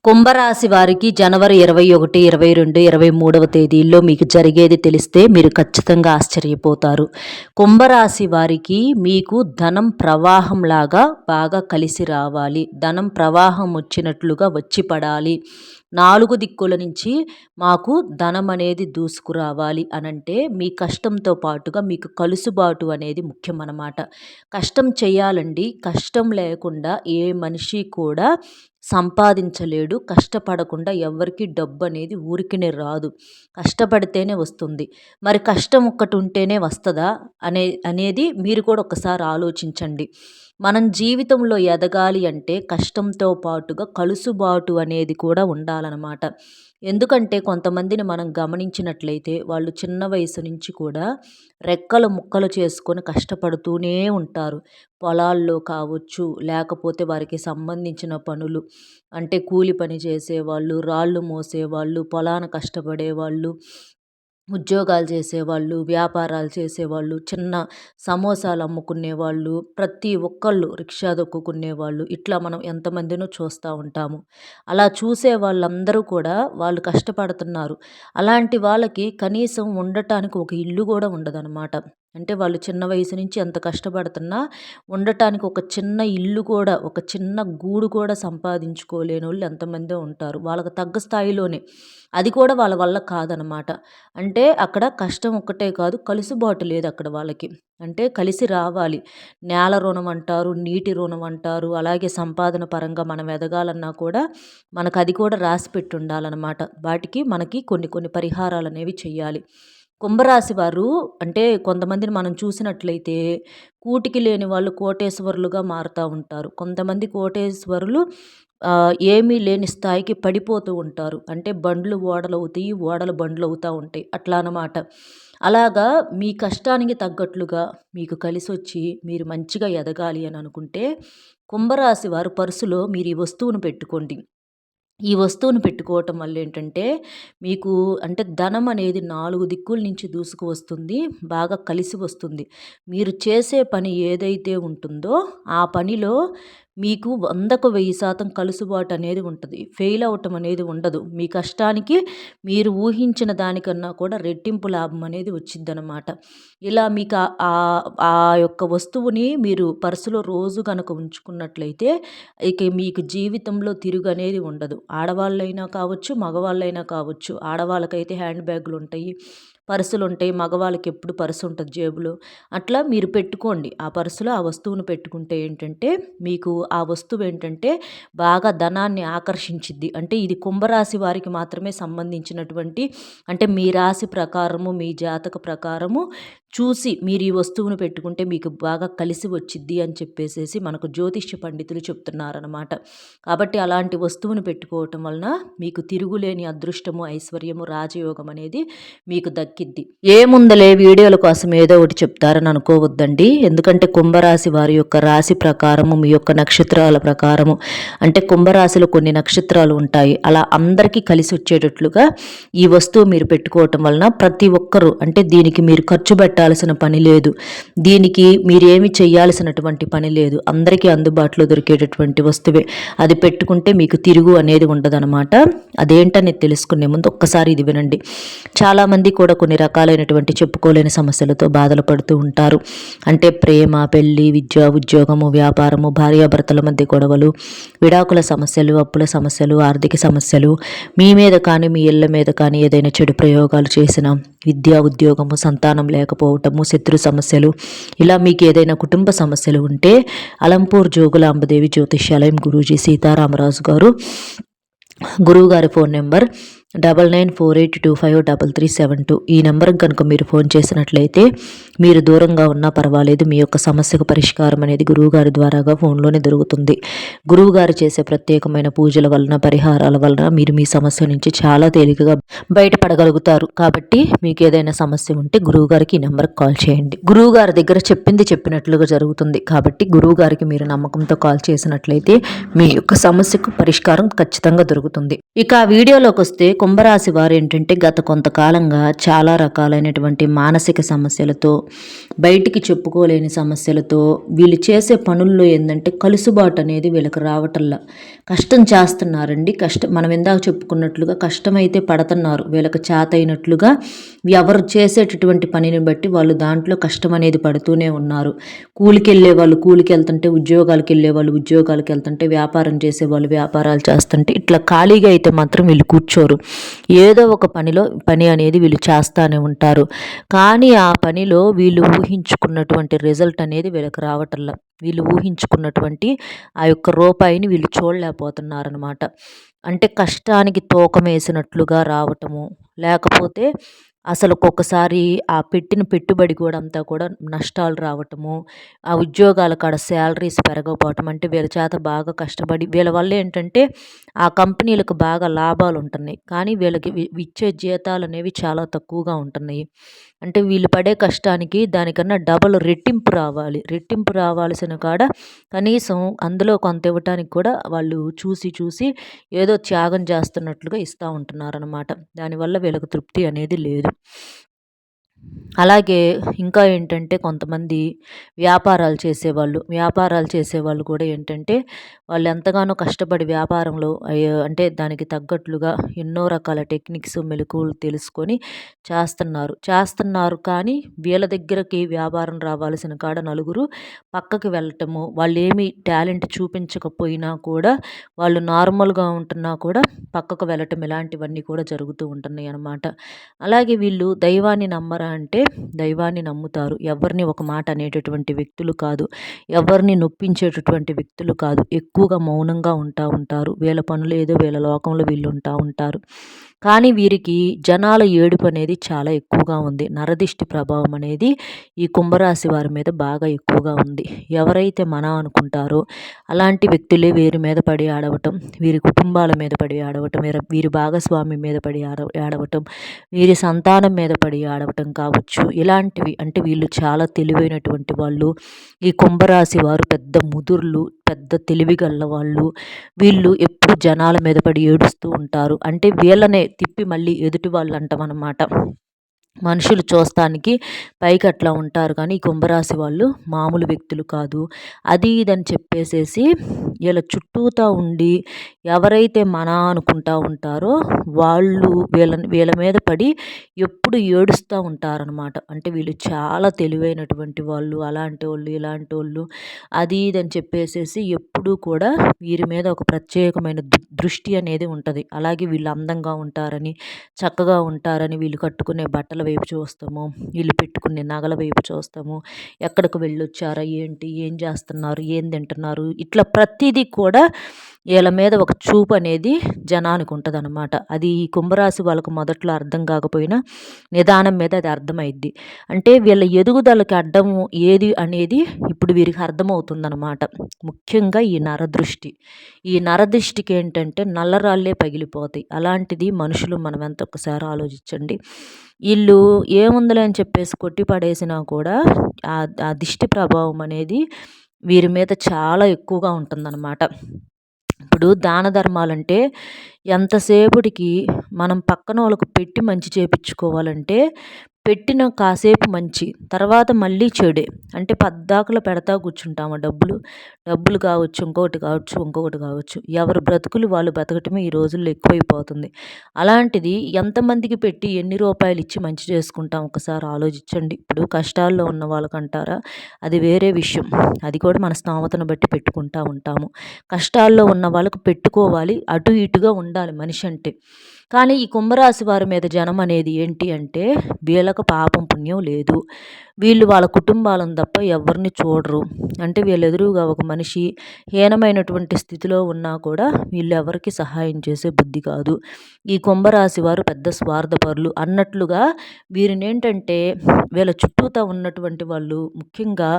కుంభరాశి వారికి జనవరి 21, 22, 23వ తేదీల్లో మీకు జరిగేది తెలిస్తే మీరు ఖచ్చితంగా ఆశ్చర్యపోతారు. కుంభరాశి వారికి మీకు ధనం ప్రవాహంలాగా బాగా కలిసి రావాలి. ధనం ప్రవాహం వచ్చినట్లుగా వచ్చి పడాలి. 4 దిక్కుల నుంచి మాకు ధనం అనేది దూసుకురావాలి అనంటే మీ కష్టంతో పాటుగా మీకు కలుసుబాటు అనేది ముఖ్యమన్నమాట. కష్టం చేయాలండి. కష్టం లేకుండా ఏ మనిషి కూడా సంపాదించలేడు. కష్టపడకుండా ఎవ్వరికీ డబ్బు అనేది ఊరికనే రాదు. కష్టపడితేనే వస్తుంది. మరి కష్టం ఒక్కటి ఉంటేనే వస్తుందా అనేది మీరు కూడా ఒకసారి ఆలోచించండి. మనం జీవితంలో ఎదగాలి అంటే కష్టంతో పాటుగా కలుసుబాటు అనేది కూడా ఉండాలన్నమాట. ఎందుకంటే కొంతమందిని మనం గమనించినట్లయితే వాళ్ళు చిన్న వయసు నుంచి కూడా రెక్కలు ముక్కలు చేసుకొని కష్టపడుతూనే ఉంటారు. పొలాల్లో కావచ్చు, లేకపోతే వారికి సంబంధించిన పనులు అంటే కూలి పని చేసేవాళ్ళు, రాళ్ళు మోసేవాళ్ళు, పొలాన కష్టపడేవాళ్ళు, ఉద్యోగాలు చేసేవాళ్ళు, వ్యాపారాలు చేసేవాళ్ళు, చిన్న సమోసాలు అమ్ముకునేవాళ్ళు, ప్రతి ఒక్కళ్ళు రిక్షా దొక్కుకునేవాళ్ళు, ఇట్లా మనం ఎంతమందినో చూస్తూ ఉంటాము. అలా చూసే వాళ్ళందరూ కూడా వాళ్ళు కష్టపడుతున్నారు. అలాంటి వాళ్ళకి కనీసం ఉండటానికి ఒక ఇల్లు కూడా ఉండదన్నమాట. అంటే వాళ్ళు చిన్న వయసు నుంచి ఎంత కష్టపడుతున్నా ఉండటానికి ఒక చిన్న ఇల్లు కూడా, ఒక చిన్న గూడు కూడా సంపాదించుకోలేని వాళ్ళు ఎంతమందో ఉంటారు. వాళ్ళకి తగ్గ స్థాయిలోనే అది కూడా వాళ్ళ వల్ల కాదనమాట. అంటే అక్కడ కష్టం ఒక్కటే కాదు, కలుసుబాటు లేదు అక్కడ వాళ్ళకి. అంటే కలిసి రావాలి. నేల రుణం అంటారు, నీటి రుణం అంటారు. అలాగే సంపాదన పరంగా మనం ఎదగాలన్నా కూడా మనకు అది కూడా రాసి పెట్టి ఉండాలన్నమాట. వాటికి మనకి కొన్ని కొన్ని పరిహారాలు అనేవి చేయాలి. కుంభరాశి వారు అంటే కొంతమందిని మనం చూసినట్లయితే కూటికి లేని వాళ్ళు కోటేశ్వరులుగా మారుతూ ఉంటారు. కొంతమంది కోటేశ్వరులు ఏమీ లేని స్థాయికి పడిపోతూ ఉంటారు. అంటే బండ్లు ఓడలు అవుతాయి, ఓడలు బండ్లు అవుతూ ఉంటాయి. అట్లా అన్నమాట. అలాగా మీ కష్టానికి తగ్గట్లుగా మీకు కలిసొచ్చి మీరు మంచిగా ఎదగాలి అని అనుకుంటే కుంభరాశి వారు పర్సులో మీరు ఈ వస్తువును పెట్టుకోండి. ఈ వస్తువును పెట్టుకోవటం వల్ల ఏంటంటే మీకు అంటే ధనం అనేది 4 దిక్కుల నుంచి దూసుకు వస్తుంది. బాగా కలిసి వస్తుంది. మీరు చేసే పని ఏదైతే ఉంటుందో ఆ పనిలో మీకు 100కు 1000% కలుసుబాటు అనేది ఉంటుంది. ఫెయిల్ అవ్వటం అనేది ఉండదు. మీ కష్టానికి మీరు ఊహించిన దానికన్నా కూడా రెట్టింపు లాభం అనేది వచ్చిద్దనమాట. ఇలా మీకు ఆ యొక్క వస్తువుని మీరు పర్సులో రోజు కనుక ఉంచుకున్నట్లయితే ఇక మీకు జీవితంలో తిరుగు అనేది ఉండదు. ఆడవాళ్ళైనా కావచ్చు, మగవాళ్ళైనా కావచ్చు. ఆడవాళ్ళకైతే హ్యాండ్ బ్యాగులు ఉంటాయి, పర్సులు ఉంటాయి. మగవాళ్ళకి ఎప్పుడు పర్సు ఉంటుంది జేబులో. అట్లా మీరు పెట్టుకోండి. ఆ పర్సులో ఆ వస్తువును పెట్టుకుంటే ఏంటంటే మీకు ఆ వస్తువు ఏంటంటే బాగా ధనాన్ని ఆకర్షించిద్ది. అంటే ఇది కుంభరాశి వారికి మాత్రమే సంబంధించినటువంటి అంటే మీ రాశి ప్రకారము, మీ జాతక ప్రకారము చూసి మీరు ఈ వస్తువును పెట్టుకుంటే మీకు బాగా కలిసి వచ్చిద్ది అని చెప్పేసేసి మనకు జ్యోతిష్య పండితులు చెప్తున్నారనమాట. కాబట్టి అలాంటి వస్తువును పెట్టుకోవటం వలన మీకు తిరుగులేని అదృష్టము, ఐశ్వర్యము, రాజయోగం అనేది మీకు దక్కిద్ది. ఏముందలే వీడియోల కోసం ఏదో ఒకటి చెప్తారని అనుకోవద్దండి. ఎందుకంటే కుంభరాశి వారి యొక్క రాశి ప్రకారము, మీ యొక్క నక్షత్రాల ప్రకారము అంటే కుంభరాశిలో కొన్ని నక్షత్రాలు ఉంటాయి. అలా అందరికీ కలిసి వచ్చేటట్లుగా ఈ వస్తువు మీరు పెట్టుకోవటం వలన ప్రతి ఒక్కరూ అంటే దీనికి మీరు ఖర్చు పెట్టాల్సిన పని లేదు. దీనికి మీరేమి చేయాల్సినటువంటి పని లేదు. అందరికీ అందుబాటులో దొరికేటటువంటి వస్తువే. అది పెట్టుకుంటే మీకు తిరుగు అనేది ఉండదన్నమాట. అదేంటని తెలుసుకునే ముందు ఒక్కసారి ఇది వినండి. చాలామంది కూడా కొన్ని రకాలైనటువంటి చెప్పుకోలేని సమస్యలతో బాధలు పడుతూ ఉంటారు. అంటే ప్రేమ, పెళ్లి, విద్య, ఉద్యోగము, వ్యాపారము, భార్యాభర్తల మధ్య గొడవలు, విడాకుల సమస్యలు, అప్పుల సమస్యలు, ఆర్థిక సమస్యలు, మీ మీద కానీ మీ ఇళ్ళ మీద కానీ ఏదైనా చెడు ప్రయోగాలు చేసిన, విద్య, ఉద్యోగము, సంతానం లేకపోవటము, శత్రు సమస్యలు, ఇలా మీకు ఏదైనా కుటుంబ సమస్యలు ఉంటే అలంపూర్ జోగులాంబదేవి జ్యోతిష్యాలయం గురూజీ సీతారామరాజు గారు, గురువుగారి ఫోన్ నెంబర్ 9948253372. ఈ నెంబర్కి కనుక మీరు ఫోన్ చేసినట్లయితే మీరు దూరంగా ఉన్నా పర్వాలేదు, మీ యొక్క సమస్యకు పరిష్కారం అనేది గురువుగారి ద్వారాగా ఫోన్లోనే దొరుకుతుంది. గురువుగారు చేసే ప్రత్యేకమైన పూజల వలన, పరిహారాల వలన మీరు మీ సమస్య నుంచి చాలా తేలికగా బయటపడగలుగుతారు. కాబట్టి మీకు ఏదైనా సమస్య ఉంటే గురువుగారికి ఈ నెంబర్కి కాల్ చేయండి. గురువుగారి దగ్గర చెప్పింది చెప్పినట్లుగా జరుగుతుంది. కాబట్టి గురువుగారికి మీరు నమ్మకంతో కాల్ చేసినట్లయితే మీ యొక్క సమస్యకు పరిష్కారం ఖచ్చితంగా దొరుకుతుంది. ఇక ఆ వీడియోలోకి వస్తే కుంభరాశి వారేంటంటే గత కొంతకాలంగా చాలా రకాలైనటువంటి మానసిక సమస్యలతో, బయటికి చెప్పుకోలేని సమస్యలతో, వీళ్ళు చేసే పనుల్లో ఏందంటే కలుసుబాటు అనేది వీళ్ళకి రావటంలా. కష్టం చేస్తున్నారండి. మనం ఇందాక చెప్పుకున్నట్లుగా కష్టమైతే పడుతున్నారు. వీళ్ళకి చేతైనట్లుగా ఎవరు చేసేటటువంటి పనిని బట్టి వాళ్ళు దాంట్లో కష్టం అనేది పడుతూనే ఉన్నారు. కూలికెళ్ళే వాళ్ళు కూలికెళ్తుంటే, ఉద్యోగాలకెళ్ళే వాళ్ళు ఉద్యోగాలకెళ్తుంటే, వ్యాపారం చేసేవాళ్ళు వ్యాపారాలు చేస్తుంటే, ఇట్లా ఖాళీగా అయితే మాత్రం వీళ్ళు కూర్చోరు. ఏదో ఒక పని అనేది వీళ్ళు చేస్తానే ఉంటారు. కానీ ఆ పనిలో వీళ్ళు ఊహించుకున్నటువంటి రిజల్ట్ అనేది వీళ్ళకి రావటంలా. వీళ్ళు ఊహించుకున్నటువంటి ఆ యొక్క రూపాయిని వీళ్ళు చూడలేకపోతున్నారనమాట. అంటే కష్టానికి తూకమేసినట్లుగా రావటము, లేకపోతే అసలు ఒక్కొక్కసారి ఆ పెట్టిన పెట్టుబడి కూడా అంతా కూడా నష్టాలు రావటము, ఆ ఉద్యోగాల కాడ శాలరీస్ పెరగకపోవటం, అంటే వీళ్ళ చేత బాగా కష్టపడి వీళ్ళ వల్ల ఏంటంటే ఆ కంపెనీలకు బాగా లాభాలు ఉంటున్నాయి. కానీ వీళ్ళకి ఇచ్చే జీతాలు అనేవి చాలా తక్కువగా ఉంటున్నాయి. అంటే వీళ్ళు పడే కష్టానికి దానికన్నా డబల్ రెట్టింపు రావాలి. రెట్టింపు రావాల్సిన కాడ కనీసం అందులో కొంత ఇవ్వటానికి కూడా వాళ్ళు చూసి చూసి ఏదో త్యాగం చేస్తున్నట్లుగా ఇస్తూ ఉంటున్నారనమాట. దానివల్ల వీళ్ళకి తృప్తి అనేది లేదు. అలాగే ఇంకా ఏంటంటే కొంతమంది వ్యాపారాలు చేసేవాళ్ళు కూడా ఏంటంటే వాళ్ళు ఎంతగానో కష్టపడి వ్యాపారంలో అంటే దానికి తగ్గట్లుగా ఎన్నో రకాల టెక్నిక్స్ మెలకువలు తెలుసుకొని చేస్తున్నారు కానీ వీళ్ళ దగ్గరకి వ్యాపారం రావాల్సిన కాడ నలుగురు పక్కకి వెళ్ళటము, వాళ్ళు ఏమి టాలెంట్ చూపించకపోయినా కూడా వాళ్ళు నార్మల్గా ఉంటున్నా కూడా పక్కకు వెళ్ళటం, ఇలాంటివన్నీ కూడా జరుగుతూ ఉంటున్నాయి అన్నమాట. అలాగే వీళ్ళు దైవాన్ని నమ్మరా అంటే దైవాన్ని నమ్ముతారు. ఎవరిని ఒక మాట అనేటటువంటి వ్యక్తులు కాదు. ఎవరిని నొప్పించేటటువంటి వ్యక్తులు కాదు. ఎక్కువగా మౌనంగా ఉంటారు. వీళ్ళ పనులు ఏదో వీళ్ళ లోకంలో వీళ్ళు ఉంటారు. కానీ వీరికి జనాల ఏడుపు అనేది చాలా ఎక్కువగా ఉంది. నరదిష్టి ప్రభావం అనేది ఈ కుంభరాశి వారి మీద బాగా ఎక్కువగా ఉంది. ఎవరైతే మన అనుకుంటారో అలాంటి వ్యక్తులే వీరి మీద పడి ఆడవటం, వీరి కుటుంబాల మీద పడి ఆడవటం, వీరి భాగస్వామి మీద పడి ఆడవటం, వీరి సంతానం మీద పడి ఆడవటం కావచ్చు. ఇలాంటివి అంటే వీళ్ళు చాలా తెలివైనటువంటి వాళ్ళు. ఈ కుంభరాశి వారు పెద్ద ముదుర్లు, పెద్ద తెలివిగల్ల వాళ్ళు. వీళ్ళు ఎప్పుడు జనాల మీద పడి ఏడుస్తూ ఉంటారు. అంటే వీళ్ళనే తిప్పి మళ్ళీ ఎదుటి వాళ్ళు అంటామన్నమాట. మనుషులు చూస్తానికి పైకి అట్లా ఉంటారు కానీ ఈ కుంభరాశి వాళ్ళు మామూలు వ్యక్తులు కాదు. అది ఇదని చెప్పేసేసి వీళ్ళ చుట్టూతా ఉండి ఎవరైతే మన అనుకుంటా ఉంటారో వాళ్ళు వీళ్ళ మీద పడి ఎప్పుడు ఏడుస్తూ ఉంటారనమాట. అంటే వీళ్ళు చాలా తెలివైనటువంటి వాళ్ళు, అలాంటి వాళ్ళు ఇలాంటి వాళ్ళు అది ఇదని చెప్పేసేసి ఎప్పుడూ కూడా వీరి మీద ఒక ప్రత్యేకమైన దృష్టి అనేది ఉంటుంది. అలాగే వీళ్ళు అందంగా ఉంటారని, చక్కగా ఉంటారని వీళ్ళు కట్టుకునే బట్టల వైపు చూస్తాము, వీళ్ళు పెట్టుకునే నగల వైపు చూస్తాము, ఎక్కడికి వెళ్ళొచ్చారా ఏంటి, ఏం చేస్తున్నారు, ఏం తింటున్నారు, ఇట్లా ప్రతిదీ కూడా వీళ్ళ మీద ఒక చూపు అనేది జనానికి ఉంటుంది అనమాట. అది ఈ కుంభరాశి వాళ్ళకు మొదట్లో అర్థం కాకపోయినా నిదానం మీద అది అర్థమైద్ది. అంటే వీళ్ళ ఎదుగుదలకి అడ్డము ఏది అనేది ఇప్పుడు వీరికి అర్థమవుతుందన్నమాట. ముఖ్యంగా ఈ నరదృష్టి. ఈ నరదృష్టికి ఏంటంటే నల్లరాళ్ళే పగిలిపోతాయి. అలాంటిది మనుషులు మనం ఎంత ఒక్కసారి ఆలోచించండి. వీళ్ళు ఏముందిలే అని చెప్పేసి కొట్టి పడేసినా కూడా ఆ దిష్టి ప్రభావం అనేది వీరి మీద చాలా ఎక్కువగా ఉంటుందన్నమాట. ఇప్పుడు దాన ధర్మాలంటే ఎంతసేపటికి మనం పక్కన వాళ్ళకు పెట్టి మంచి చేపించుకోవాలంటే పెట్టిన కాసేపు మంచి, తర్వాత మళ్ళీ చెడే. అంటే పద్దాకలో పెడతా కూర్చుంటాము డబ్బులు కావచ్చు, ఇంకొకటి కావచ్చు. ఎవరి బ్రతుకులు వాళ్ళు బ్రతకటమే ఈ రోజుల్లో ఎక్కువైపోతుంది. అలాంటిది ఎంతమందికి పెట్టి ఎన్ని రూపాయలు ఇచ్చి మంచి చేసుకుంటాం ఒకసారి ఆలోచించండి. ఇప్పుడు కష్టాల్లో ఉన్న వాళ్ళకంటారా అది వేరే విషయం. అది కూడా మన స్తోమతను బట్టి పెట్టుకుంటూ ఉంటాము. కష్టాల్లో ఉన్న వాళ్ళకు పెట్టుకోవాలి, అటు ఇటుగా ఉండాలి మనిషి అంటే. కానీ ఈ కుంభరాశి వారి మీద జనం అనేది ఏంటి అంటే వీళ్ళకు పాపం పుణ్యం లేదు. వీళ్ళు వాళ్ళ కుటుంబాలను తప్ప ఎవరిని చూడరు. అంటే వీళ్ళ ఎదురుగా ఒక మనిషి హీనమైనటువంటి స్థితిలో ఉన్నా కూడా వీళ్ళు ఎవరికి సహాయం చేసే బుద్ధి కాదు. ఈ కుంభరాశి వారు పెద్ద స్వార్థపరులు అన్నట్లుగా వీరిని ఏంటంటే వీళ్ళ చుట్టూతా ఉన్నటువంటి వాళ్ళు, ముఖ్యంగా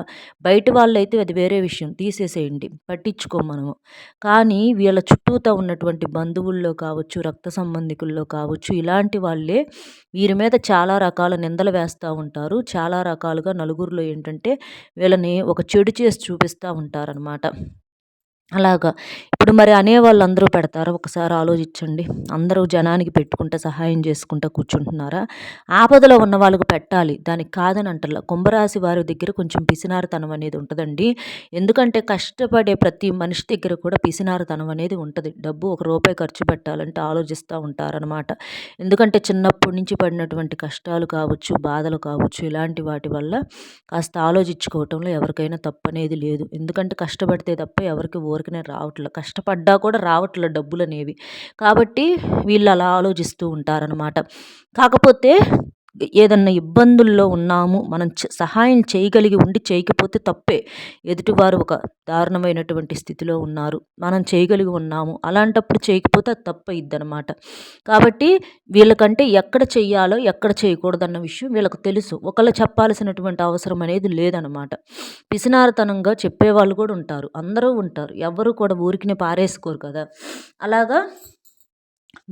బయట వాళ్ళైతే అది వేరే విషయం, తీసేసేయండి, పట్టించుకోము మనము. కానీ వీళ్ళ చుట్టూతా ఉన్నటువంటి బంధువుల్లో కావచ్చు, రక్త సంబంధికుల్లో కావచ్చు, ఇలాంటి వాళ్ళే వీరి మీద చాలా రకాల నిందలు వేస్తూ ఉంటారు. చాలా రకాలుగా నలుగురిలో ఏంటంటే వీళ్ళని ఒక చెడు చేసి చూపిస్తూ ఉంటారనమాట. అలాగా. ఇప్పుడు మరి అనేవాళ్ళందరూ పెడతారా? ఒకసారి ఆలోచించండి. అందరూ జనానికి పెట్టుకుంటా, సహాయం చేసుకుంటా కూర్చుంటున్నారా? ఆపదలో ఉన్న వాళ్ళకి పెట్టాలి. దానికి కాదని అంటల్ల. కుంభరాశి వారి దగ్గర కొంచెం పిసినారితనం అనేది ఉంటదండి. ఎందుకంటే కష్టపడే ప్రతి మనిషి దగ్గర కూడా పిసినారితనం అనేది ఉంటది. డబ్బు రూ. 1 ఖర్చు పెట్టాలంటే ఆలోచిస్తా ఉంటారనమాట. ఎందుకంటే చిన్నప్పటి నుంచి పడినటువంటి కష్టాలు కావచ్చు, బాధలు కావచ్చు, ఇలాంటి వాటి వల్ల కాస్త ఆలోచించుకోవటంలో ఎవరికైనా తప్పనేది లేదు. ఎందుకంటే కష్టపడితే తప్ప ఎవరికి ఊరికనే రావట్లే. కష్టపడ్డా కూడా రావట్లే డబ్బులనేవి. కాబట్టి వీళ్ళు అలా ఆలోచిస్తూ ఉంటారనమాట. కాకపోతే ఏదన్నా ఇబ్బందుల్లో ఉన్నాము, మనం సహాయం చేయగలిగి ఉండి చేయకపోతే తప్పే. ఎదుటివారు ఒక దారుణమైనటువంటి స్థితిలో ఉన్నారు, మనం చేయగలిగి ఉన్నాము, అలాంటప్పుడు చేయకపోతే అది తప్పయిద్దనమాట. కాబట్టి వీళ్ళకంటే ఎక్కడ చెయ్యాలో ఎక్కడ చేయకూడదన్న విషయం వీళ్ళకు తెలుసు. ఒకళ్ళు చెప్పాల్సినటువంటి అవసరం అనేది లేదనమాట. పిసినారితనంగా చెప్పేవాళ్ళు కూడా ఉంటారు, అందరూ ఉంటారు. ఎవ్వరూ కూడా ఊరికినే పారేసుకోరు కదా! అలాగా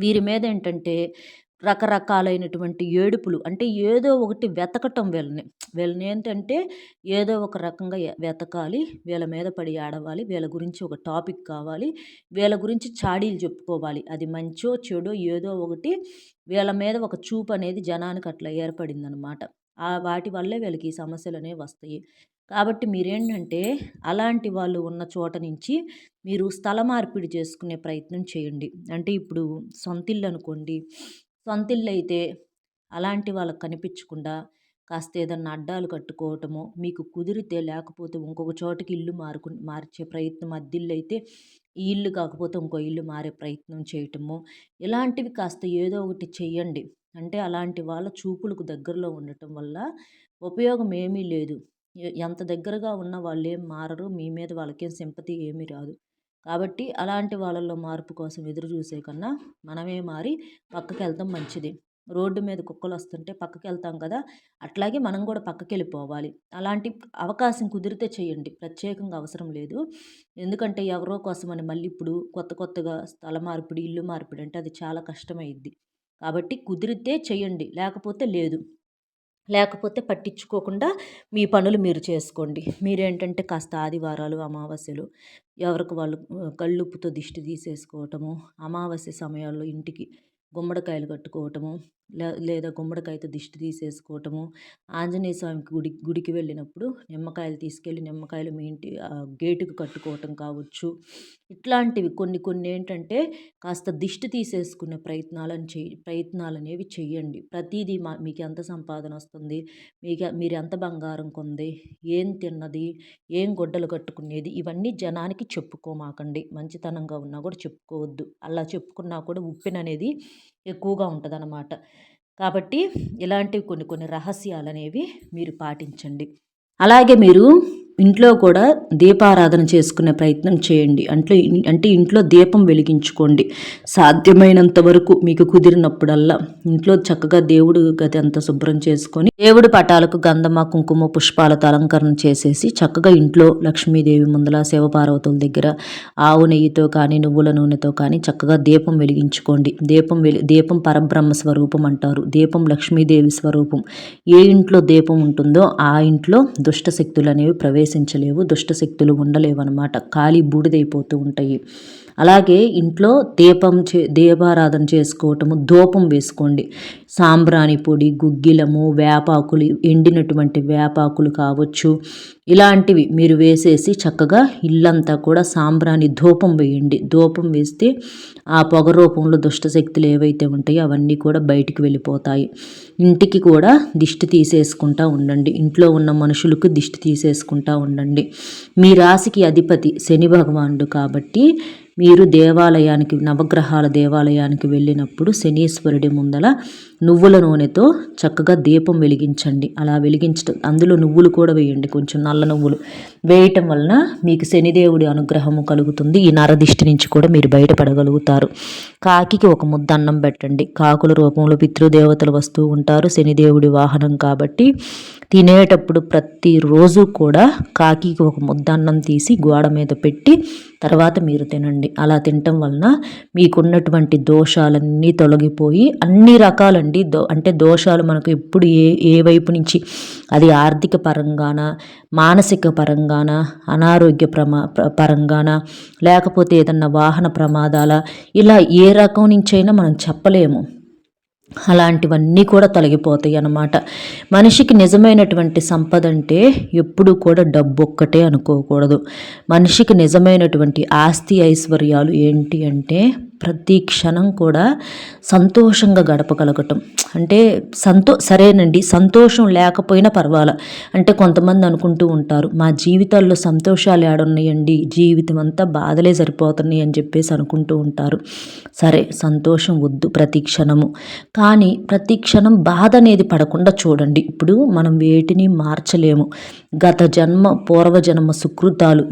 వీరి మీద ఏంటంటే రకరకాలైనటువంటి ఏడుపులు, అంటే ఏదో ఒకటి వెతకటం వీళ్ళని ఏంటంటే ఏదో ఒక రకంగా వెతకాలి, వీళ్ళ మీద పడి ఏడవాలి, వీళ్ళ గురించి ఒక టాపిక్ కావాలి, వీళ్ళ గురించి చాడీలు చెప్పుకోవాలి. అది మంచో చెడో ఏదో ఒకటి వీళ్ళ మీద ఒక చూపు అనేది జనానికి అట్లా ఏర్పడిందనమాట. వాటి వల్లే వీళ్ళకి ఈ సమస్యలు అనేవి వస్తాయి. కాబట్టి మీరేంటంటే అలాంటి వాళ్ళు ఉన్న చోట నుంచి మీరు స్థల మార్పిడి చేసుకునే ప్రయత్నం చేయండి. అంటే ఇప్పుడు సొంతిల్లు అనుకోండి, సొంతిల్లు అయితే అలాంటి వాళ్ళకి కనిపించకుండా కాస్త ఏదన్నా అడ్డాలు కట్టుకోవటమో, మీకు కుదిరితే లేకపోతే ఇంకొక చోటకి ఇల్లు మార్చే ప్రయత్నం, అద్దిల్లు అయితే ఈ ఇల్లు కాకపోతే ఇంకో ఇల్లు మారే ప్రయత్నం చేయటము, ఇలాంటివి కాస్త ఏదో ఒకటి చెయ్యండి. అంటే అలాంటి వాళ్ళ చూపులకు దగ్గరలో ఉండటం వల్ల ఉపయోగం ఏమీ లేదు. ఎంత దగ్గరగా ఉన్న వాళ్ళేం మారరు, మీ మీద వాళ్ళకేం సింపతి ఏమీ రాదు. కాబట్టి అలాంటి వాళ్ళలో మార్పు కోసం ఎదురు చూసే కన్నా మనమే మారి పక్కకెళ్తాం మంచిది. రోడ్డు మీద కుక్కలొస్తుంటే పక్కకెళ్తాం కదా! అట్లాగే మనం కూడా పక్కకెళ్ళిపోవాలి. అలాంటి అవకాశం కుదిరితే చేయండి. ప్రత్యేకంగా అవసరం లేదు. ఎందుకంటే ఎవరో కోసమని మళ్ళీ ఇప్పుడు కొత్తగా స్థల మార్పిడి, ఇల్లు మార్పిడి అంటే అది చాలా కష్టమైద్ది. కాబట్టి కుదిరితే చేయండి. లేకపోతే లేదు. లేకపోతే పట్టించుకోకుండా మీ పనులు మీరు చేసుకోండి. మీరేంటంటే కాస్త ఆదివారాలు, అమావాస్యలు ఎవరికి వాళ్ళు కళ్ళుప్పుతో దిష్టి తీసేసుకోవటము, అమావాస్య సమయాల్లో ఇంటికి గుమ్మడికాయలు కట్టుకోవటము, లేదా గుమ్మడికాయతో దిష్టి తీసేసుకోవటము, ఆంజనేయ స్వామి గుడికి వెళ్ళినప్పుడు నిమ్మకాయలు తీసుకెళ్ళి నిమ్మకాయలు మీ ఇంటి గేటుకు కట్టుకోవటం కావచ్చు. ఇట్లాంటివి కొన్ని ఏంటంటే కాస్త దిష్టి తీసేసుకునే ప్రయత్నాలనేవి చెయ్యండి. ప్రతీదీ మీకు ఎంత సంపాదన వస్తుంది, మీరు ఎంత బంగారం కొంది, ఏం తిన్నది, ఏం గుడ్డలు కట్టుకునేది, ఇవన్నీ జనానికి చెప్పుకోమాకండి. మంచితనంగా ఉన్నా కూడా చెప్పుకోవద్దు. అలా చెప్పుకున్నా కూడా ఉప్పెననేది ఎక్కువగా ఉంటదనమాట. కాబట్టి ఇలాంటివి కొన్ని రహస్యాలనేవి మీరు పాటించండి. అలాగే మీరు ఇంట్లో కూడా దీపారాధన చేసుకునే ప్రయత్నం చేయండి. అంటే ఇంట్లో దీపం వెలిగించుకోండి. సాధ్యమైనంత వరకు మీకు కుదిరినప్పుడల్లా ఇంట్లో చక్కగా దేవుడు గది అంతా శుభ్రం చేసుకొని, దేవుడి పటాలకు గంధమ, కుంకుమ, పుష్పాలతో అలంకరణ చేసేసి చక్కగా ఇంట్లో లక్ష్మీదేవి ముందల, శివపార్వతుల దగ్గర ఆవు నెయ్యితో కానీ, నువ్వుల నూనెతో కానీ చక్కగా దీపం వెలిగించుకోండి. దీపం పరబ్రహ్మ స్వరూపం అంటారు. దీపం లక్ష్మీదేవి స్వరూపం. ఏ ఇంట్లో దీపం ఉంటుందో ఆ ఇంట్లో దుష్ట శక్తులు అనేవి ప్రవేశించలేవు, దుష్టశక్తులు ఉండలేవు అనమాట. ఖాళీ బూడిదైపోతూ ఉంటాయి. అలాగే ఇంట్లో దీపారాధన చేసుకోవటము, ధూపం వేసుకోండి. సాంబ్రాణి పొడి, గుగ్గిలము, వేపాకులు, ఎండినటువంటి వేపాకులు కావచ్చు, ఇలాంటివి మీరు వేసేసి చక్కగా ఇల్లంతా కూడా సాంబ్రాణి ధూపం వేయండి. ధూపం వేస్తే ఆ పొగ రూపంలో దుష్టశక్తులు ఏవైతే ఉంటాయో అవన్నీ కూడా బయటికి వెళ్ళిపోతాయి. ఇంటికి కూడా దిష్టి తీసేసుకుంటూ ఉండండి. ఇంట్లో ఉన్న మనుషులకు దిష్టి తీసేసుకుంటూ ఉండండి. మీ రాశికి అధిపతి శని భగవానుడు కాబట్టి మీరు నవగ్రహాల దేవాలయానికి వెళ్ళినప్పుడు శనీశ్వరుడి ముందల నువ్వుల నూనెతో చక్కగా దీపం వెలిగించండి. అలా అందులో నువ్వులు కూడా వేయండి, కొంచెం నల్ల నువ్వులు వేయటం వలన మీకు శనిదేవుడి అనుగ్రహము కలుగుతుంది. ఈ నరదిష్టి నుంచి కూడా మీరు బయటపడగలుగుతారు. కాకికి ఒక ముద్ద అన్నం పెట్టండి. కాకుల రూపంలో పితృదేవతలు వస్తూ ఉంటారు. శనిదేవుడి వాహనం కాబట్టి తినేటప్పుడు ప్రతిరోజు కూడా కాకికి ఒక ముద్ద అన్నం తీసి గోడ మీద పెట్టి తర్వాత మీరు తినండి. అలా తినటం వలన మీకున్నటువంటి దోషాలన్నీ తొలగిపోయి అన్ని రకాలండి అంటే దోషాలు మనకు ఎప్పుడు ఏ వైపు నుంచి, అది ఆర్థిక పరంగాన, మానసిక పరంగాన, అనారోగ్య పరంగాన, లేకపోతే ఏదన్నా వాహన ప్రమాదాల, ఇలా ఏ రకం నుంచైనా మనం చెప్పలేము. అలాంటివన్నీ కూడా తొలగిపోతాయి అన్నమాట. మనిషికి నిజమైనటువంటి సంపద అంటే ఎప్పుడు కూడా డబ్బు ఒక్కటే అనుకోకూడదు. మనిషికి నిజమైనటువంటి ఆస్తి ఐశ్వర్యాలు ఏంటి అంటే ప్రతి క్షణం కూడా సంతోషంగా గడపగలగటం. అంటే సరేనండి, సంతోషం లేకపోయినా పర్వాలా. అంటే కొంతమంది అనుకుంటూ ఉంటారు, మా జీవితాల్లో సంతోషాలు ఏడున్నాయండి, జీవితం అంతా బాధలే సరిపోతున్నాయి అని చెప్పేసి అనుకుంటూ ఉంటారు. సరే, సంతోషం వద్దు ప్రతి క్షణము, కానీ ప్రతి క్షణం బాధ అనేది పడకుండా చూడండి. ఇప్పుడు మనం వేటిని మార్చలేము. గత జన్మ పూర్వజన్మ సుకృతాలు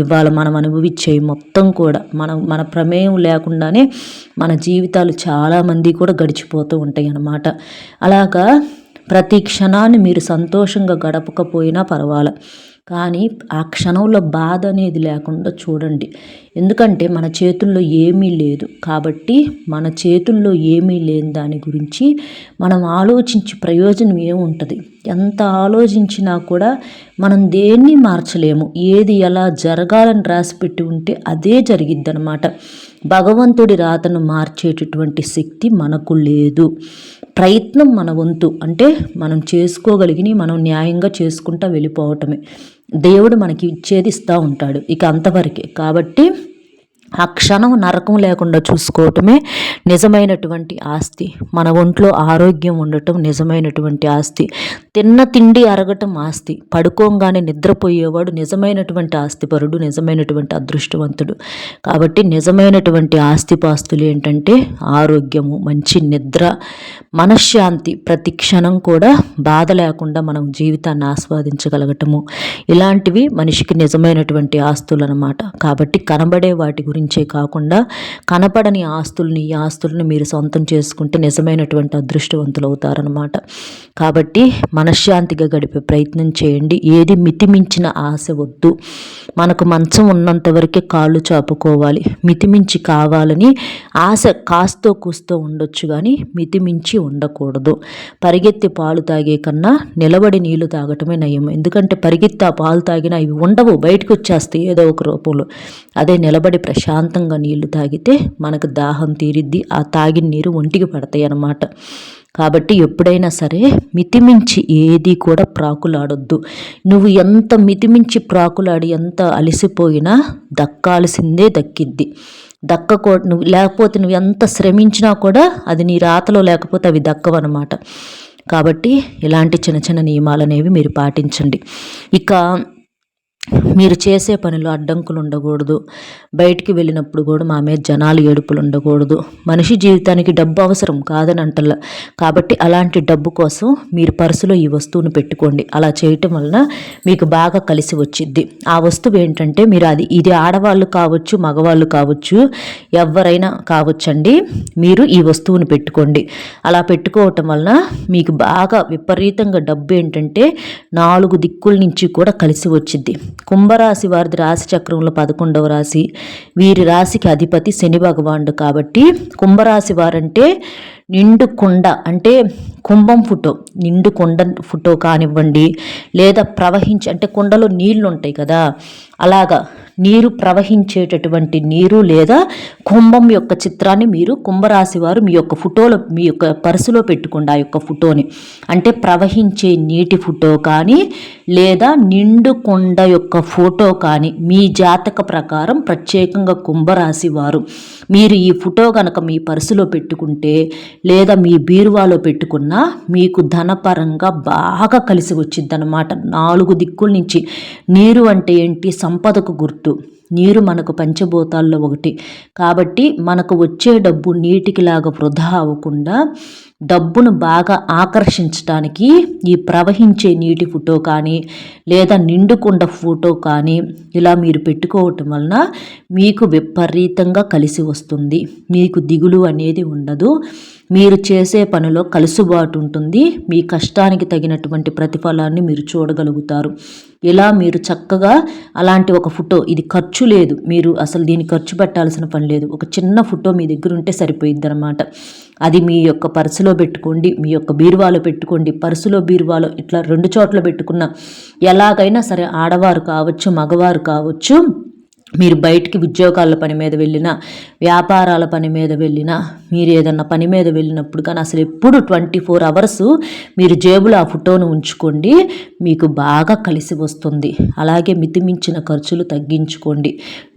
ఇవాళ మనం అనుభవించే మొత్తం కూడా మన ప్రమేయం లేకుండానే మన జీవితాలు చాలామంది కూడా గడిచిపోతూ ఉంటాయి అన్నమాట. అలాగా ప్రతి క్షణాన్ని మీరు సంతోషంగా గడపకపోయినా పర్వాలే, కానీ ఆ క్షణంలో బాధ అనేది లేకుండా చూడండి. ఎందుకంటే మన చేతుల్లో ఏమీ లేదు కాబట్టి, మన చేతుల్లో ఏమీ లేని దాని గురించి మనం ఆలోచించి ప్రయోజనం ఏముంటుంది? ఎంత ఆలోచించినా కూడా మనం దేన్ని మార్చలేము. ఏది ఎలా జరగాలని రాసిపెట్టి ఉంటే అదే జరిగిద్దనమాట. భగవంతుడి రాతను మార్చేటటువంటి శక్తి మనకు లేదు. ప్రయత్నం మన వంతు, అంటే మనం చేసుకోగలిగిన మనం న్యాయంగా చేసుకుంటూ వెళ్ళిపోవటమే. దేవుడు మనకి ఇచ్చేది ఇస్తూ ఉంటాడు, ఇక అంతవరకే. కాబట్టి ఆ క్షణం నరకం లేకుండా చూసుకోవటమే నిజమైనటువంటి ఆస్తి. మన ఒంట్లో ఆరోగ్యం ఉండటం నిజమైనటువంటి ఆస్తి. తిన్న తిండి అరగటం ఆస్తి. పడుకోగానే నిద్రపోయేవాడు నిజమైనటువంటి ఆస్తిపరుడు, నిజమైనటువంటి అదృష్టవంతుడు. కాబట్టి నిజమైనటువంటి ఆస్తిపాస్తులు ఏంటంటే ఆరోగ్యము, మంచి నిద్ర, మనశ్శాంతి, ప్రతి క్షణం కూడా బాధ లేకుండా మనం జీవితాన్ని ఆస్వాదించగలగటము, ఇలాంటివి మనిషికి నిజమైనటువంటి ఆస్తులు అన్నమాట. కాబట్టి కనబడే వాటి గురించే కాకుండా కనపడని ఆస్తుల్ని, ఈ ఆస్తుల్ని మీరు సొంతం చేసుకుంటే నిజమైనటువంటి అదృష్టవంతులు అవుతారనమాట. కాబట్టి మనశ్శాంతిగా గడిపే ప్రయత్నం చేయండి. ఏది మితిమించిన ఆశ వద్దు. మనకు మంచం ఉన్నంత వరకే కాళ్ళు చాపుకోవాలి. మితిమించి కావాలని ఆశ కాస్తో కూస్తో ఉండొచ్చు, కానీ మితిమించి ఉండకూడదు. పరిగెత్తి పాలు తాగే కన్నా నిలబడి నీళ్లు తాగటమే నయం. ఎందుకంటే పరిగెత్తి ఆ పాలు తాగినా ఇవి ఉండవు, బయటకు వచ్చేస్తాయి ఏదో ఒక రూపంలో. అదే నిలబడి ప్రశాంతంగా నీళ్లు తాగితే మనకు దాహం తీరిద్ది, ఆ తాగిన నీరు ఒంటికి పడతాయి అన్నమాట. కాబట్టి ఎప్పుడైనా సరే మితిమించి ఏది కూడా ప్రాకులాడొద్దు. నువ్వు ఎంత మితిమించి ప్రాకులాడి ఎంత అలసిపోయినా దక్కాల్సిందే దక్కిద్ది. లేకపోతే నువ్వు ఎంత శ్రమించినా కూడా అది నీ రాతలో లేకపోతే అవి దక్కవన్నమాట. కాబట్టి ఇలాంటి చిన్న చిన్న నియమాలు అనేవి మీరు పాటించండి. ఇక మీరు చేసే పనిలో అడ్డంకులు ఉండకూడదు. బయటికి వెళ్ళినప్పుడు కూడా మా మీద జనాలు ఏడుపులు ఉండకూడదు. మనిషి జీవితానికి డబ్బు అవసరం కాదని అంటల్లా. కాబట్టి అలాంటి డబ్బు కోసం మీరు పర్సులో ఈ వస్తువును పెట్టుకోండి. అలా చేయటం వలన మీకు బాగా కలిసి వచ్చిద్ది. ఆ వస్తువు ఏంటంటే ఇది ఆడవాళ్ళు కావచ్చు, మగవాళ్ళు కావచ్చు, ఎవరైనా కావచ్చండి. మీరు ఈ వస్తువును పెట్టుకోండి. అలా పెట్టుకోవటం వలన మీకు బాగా విపరీతంగా డబ్బు ఏంటంటే 4 దిక్కుల నుంచి కూడా కలిసి వచ్చిద్ది. కుంభరాశి వారిది రాశి చక్రంలో 11వ రాశి. వీరి రాశికి అధిపతి శని భగవానుడు. కాబట్టి కుంభరాశి వారంటే నిండు కుండ, అంటే కుంభం ఫోటో, నిండు కుండ ఫోటో కానివ్వండి, లేదా అంటే కుండలో నీళ్లు ఉంటాయి కదా, అలాగా నీరు ప్రవహించేటటువంటి నీరు లేదా కుంభం యొక్క చిత్రాన్ని మీరు కుంభరాశి వారు మీ యొక్క ఫోటోలో, మీ యొక్క పర్సులో పెట్టుకోండి. ఆ యొక్క ఫోటోని, అంటే ప్రవహించే నీటి ఫోటో కానీ లేదా నిండు కుండ యొక్క ఫోటో కానీ మీ జాతక ప్రకారం ప్రత్యేకంగా కుంభరాశి వారు మీరు ఈ ఫోటో కనుక మీ పర్సులో పెట్టుకుంటే లేదా మీ బీరువాలో పెట్టుకున్నా మీకు ధనపరంగా బాగా కలిసి వచ్చిద్దన్నమాట. 4 దిక్కుల నుంచి. నీరు అంటే ఏంటి? సంపదకు గుర్తు. నీరు మనకు పంచభూతాల్లో ఒకటి. కాబట్టి మనకు వచ్చే డబ్బు నీటికిలాగా వృధా అవ్వకుండా డబ్బును బాగా ఆకర్షించడానికి ఈ ప్రవహించే నీటి ఫోటో కానీ లేదా నిండుకుండ ఫోటో కానీ ఇలా మీరు పెట్టుకోవటం వలన మీకు విపరీతంగా కలిసి వస్తుంది. మీకు దిగులు అనేది ఉండదు. మీరు చేసే పనిలో కలుసుబాటు ఉంటుంది. మీ కష్టానికి తగినటువంటి ప్రతిఫలాన్ని మీరు చూడగలుగుతారు. ఇలా మీరు చక్కగా అలాంటి ఒక ఫోటో, ఇది ఖర్చు లేదు, మీరు అసలు దీన్ని ఖర్చు పెట్టాల్సిన పని లేదు, ఒక చిన్న ఫోటో మీ దగ్గర ఉంటే సరిపోయిద్ది అనమాట. అది మీ యొక్క పర్సులో పెట్టుకోండి, మీ యొక్క బీరువాలో పెట్టుకోండి. పర్సులో బీరువాలో ఇట్లా 2 చోట్ల పెట్టుకున్న ఎలాగైనా సరే, ఆడవారు కావచ్చు మగవారు కావచ్చు, మీరు బయటికి ఉద్యోగాల పని మీద వెళ్ళినా, వ్యాపారాల పని మీద వెళ్ళినా, మీరు ఏదన్నా పని మీద వెళ్ళినప్పుడు కానీ అసలు ఎప్పుడు 24 అవర్స్ మీరు జేబులో ఆ ఫోటోను ఉంచుకోండి, మీకు బాగా కలిసి వస్తుంది. అలాగే మితిమించిన ఖర్చులు తగ్గించుకోండి.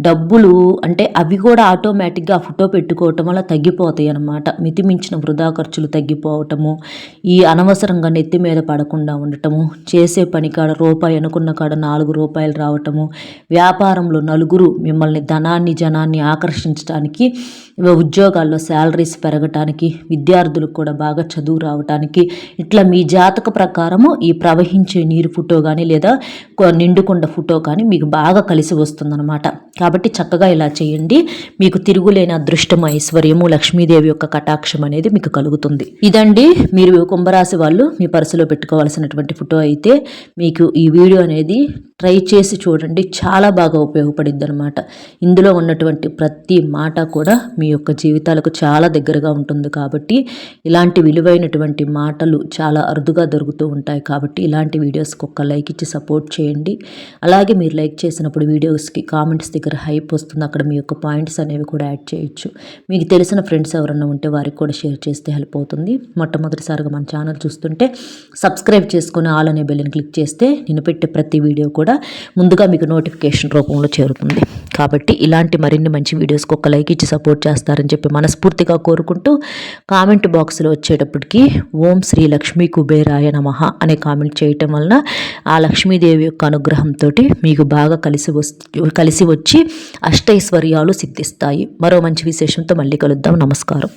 డబ్బులు అంటే అవి కూడా ఆటోమేటిక్గా ఆ ఫోటో పెట్టుకోవటం వల్ల తగ్గిపోతాయి అన్నమాట. మితిమించిన వృధా ఖర్చులు తగ్గిపోవటము, ఈ అనవసరంగా నెత్తి మీద పడకుండా ఉండటము, చేసే పని కాడ రూపాయి అనుకున్న కాడ 4 రూపాయలు రావటము, వ్యాపారంలో నలుగురు మిమ్మల్ని జనాన్ని ఆకర్షించడానికి, ఉద్యోగాల్లో శాలరీస్ పెరగటానికి, విద్యార్థులకు కూడా బాగా చదువు రావటానికి, ఇట్లా మీ జాతక ప్రకారము ఈ ప్రవహించే నీరు ఫోటో కానీ లేదా నిండుకొండ ఫోటో కానీ మీకు బాగా కలిసి వస్తుందన్నమాట. కాబట్టి చక్కగా ఇలా చేయండి. మీకు తిరుగులేని అదృష్టం, ఐశ్వర్యము, లక్ష్మీదేవి యొక్క కటాక్షం అనేది మీకు కలుగుతుంది. ఇదండి మీరు కుంభరాశి వాళ్ళు మీ పర్సులో పెట్టుకోవాల్సినటువంటి ఫోటో. అయితే మీకు ఈ వీడియో అనేది ట్రై చేసి చూడండి, చాలా బాగా ఉపయోగపడిద్ది అనమాట. ఇందులో ఉన్నటువంటి ప్రతి మాట కూడా మీ యొక్క జీవితాలకు చాలా దగ్గరగా ఉంటుంది. కాబట్టి ఇలాంటి విలువైనటువంటి మాటలు చాలా అరుదుగా దొరుకుతూ ఉంటాయి. కాబట్టి ఇలాంటి వీడియోస్కి ఒక లైక్ ఇచ్చి సపోర్ట్ చేయండి. అలాగే మీరు లైక్ చేసినప్పుడు వీడియోస్కి కామెంట్స్ దగ్గర హైప్ వస్తుంది, అక్కడ మీ యొక్క పాయింట్స్ అనేవి కూడా యాడ్ చేయొచ్చు. మీకు తెలిసిన ఫ్రెండ్స్ ఎవరన్నా ఉంటే వారికి కూడా షేర్ చేస్తే హెల్ప్ అవుతుంది. మొట్టమొదటిసారిగా మన ఛానల్ చూస్తుంటే సబ్స్క్రైబ్ చేసుకుని ఆల్ అనే బెల్ని క్లిక్ చేస్తే నేను పెట్టే ప్రతి వీడియో కూడా ముందుగా మీకు నోటిఫికేషన్ రూపంలో చేరుతుంది. కాబట్టి ఇలాంటి మరిన్ని మంచి వీడియోస్కి ఒక లైక్ ఇచ్చి సపోర్ట్ చేస్తారని చెప్పి మనస్ఫూర్తిగా కోరుకుంటూ, కామెంట్ బాక్స్లో వచ్చేటప్పటికి ఓం శ్రీ లక్ష్మీ కుబేరాయ నమః అనే కామెంట్ చేయటం వలన ఆ లక్ష్మీదేవి యొక్క అనుగ్రహంతో మీకు బాగా కలిసి వచ్చి అష్టైశ్వర్యాలు సిద్ధిస్తాయి. మరో మంచి విశేషంతో మళ్ళీ కలుద్దాం. నమస్కారం.